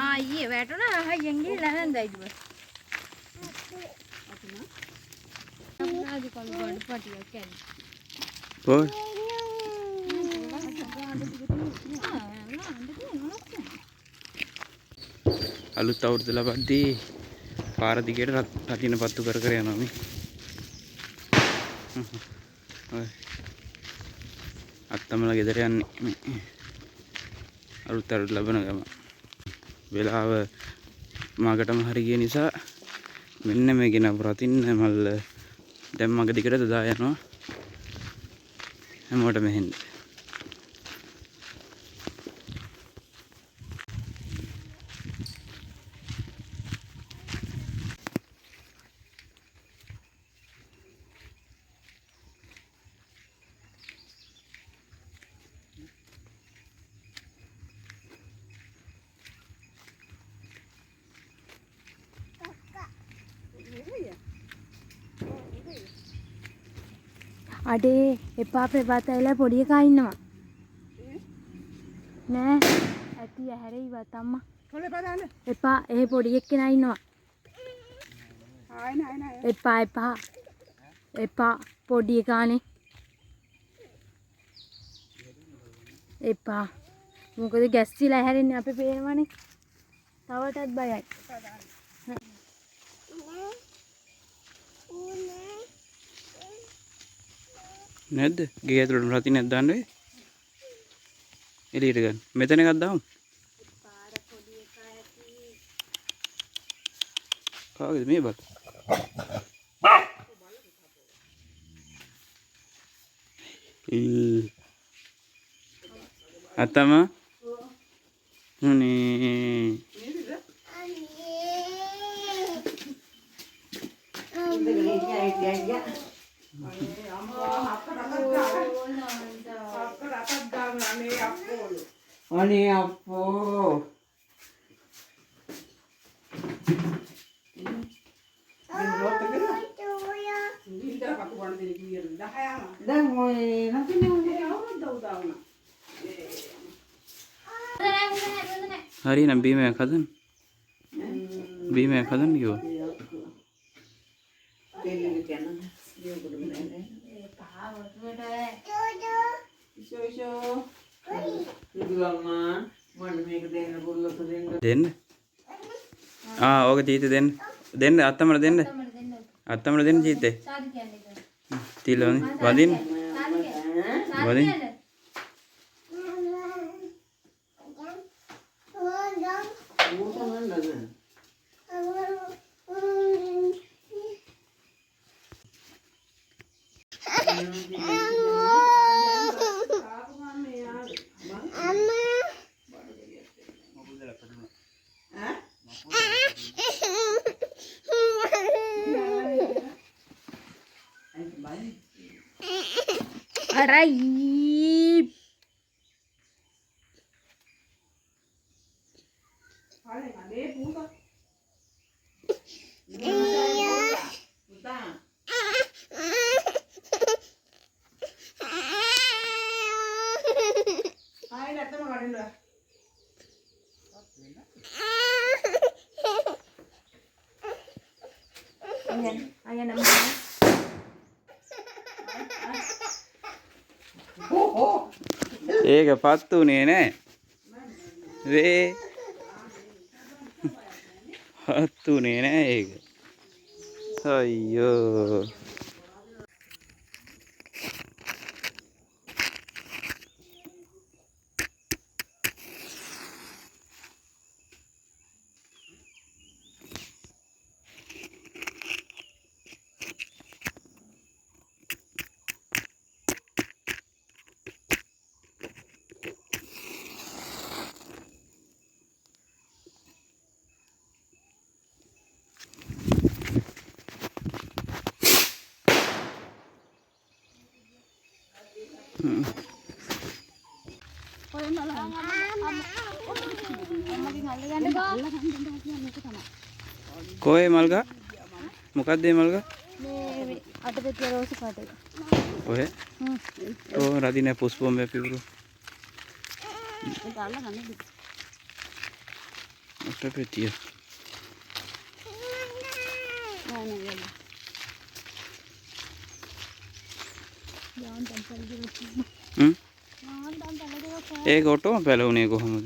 අයියේ වැටුණා හයියෙන් ගිහලා නැන්දයි ඉතින්. අපරාධ කල් ගොඩ පටියක් කැලේ. කොහේ? අලුත් අවුරුද්ද ලබද්දී පාර දිගට රටින පත්තු කර කර යනවා මේ. ඔය අත්තමලා ගෙදර යන්නේ මේ අලුත් අවුරුද්ද ලබන ගම. වෙලාව මාකටම හරි ගිය නිසා මෙන්න මේ ගෙන රටින්න මල්ල දැන් මග දිගට දදා යනවා හැමෝටම එන්න. අඩේ එපා ප්‍රභාතයිලා පොඩි එකා ඉන්නවා නෑ ඇති ඇහැරෙයිවත් අම්මා කොලේ බලන්න එපා ඒ පොඩි එක්කෙනා ඉන්නවා එපා පොඩි එකානේ එපා මොකද ගැස්සිලා ඇහැරෙන්නේ අපේ පේනවනේ තවටත් බයයි නැද්ද? ගේ ඇතුළට රති නැද්ද දාන්නේ? එළියට ගන්න. මෙතන එකක් දාමු. පාර පොඩි එකා ඇති. කාගේද මේ බත්? අතම උනේ අනේ අප්පෝ දැන් මොයි නැතිනේ හරි නම් බීමයක් හදන්න. බීමයක් හදන්න කිව්වා. දෙන්න. ඕක ජීතේ දෙන්න. දෙන්න අත්තමල දෙන්න. අත්තමල දෙන්න ජීතේ. තිලෝනේ වදින්න. වදින්න. Arai. Ayan naman. ඒක පත්තුනේ නෑ වේ පත්තුනේ නෑ ඒක අයියෝ කොහේ මල්ගා මොකක්ද මේ මල්ගා මේ අට පෙත්ත රෝස පාට එක ඔය ඕ රදින පුස්පොම්බයක් පිපුරු ඔට පෙතිය ඒක ඔටෝම පැලවුණේ කොහොමද?